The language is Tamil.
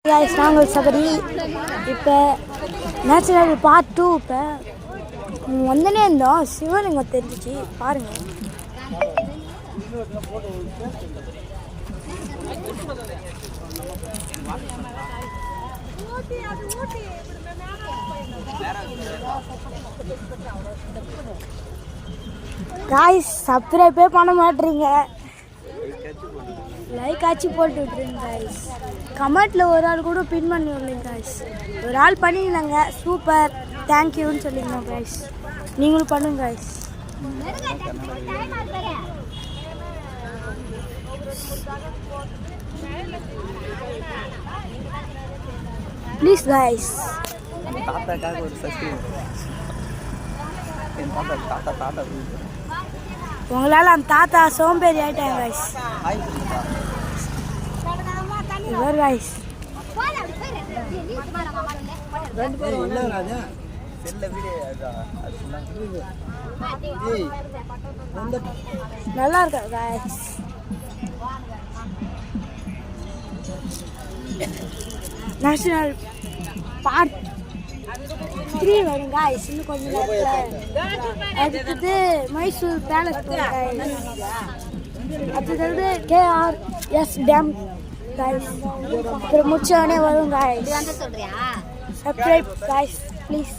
நாங்கள் சபரி இப்போ நேச்சுரல் பார்ட் 2 இப்போ வந்தனே இருந்தோம். சிவலிங்கம் தெரிஞ்சிச்சு பாருங்கள். காய்ஸ் சப்ஸ்கிரைபே பண்ண மாட்டீங்க, லைக் ஆச்சு போட்டு விட்டுருங்க காய்ஸ். கமெண்ட்டில் ஒரு ஆள் கூட பின் பண்ணி விடலைங்க காய்ஸ். ஒரு ஆள் பண்ணிங்களாங்க, சூப்பர் தேங்க்யூன்னு சொல்லியிருந்தோம் காய்ஸ். நீங்களும் பண்ணுங்க காய்ஸ். Please guys. உங்களால் அந்த தாத்தா சோம்பேறி ஆயிட்டாங்க காய்ஸ். இவர் காய்ஸ் நல்லா இருக்கா காய்ஸ். நேஷனல் பார்ட் 3 வரும் காய்ஸ் இன்னும் கொஞ்சம் நேரத்தில். அடுத்தது மைசூர் பேலஸ் போகும் காய்ஸ். அடுத்தது KRS டேம் காய்ஸ். அப்புறம் முடிச்சவனே வரும் காய்ஸ். Subscribe guys please.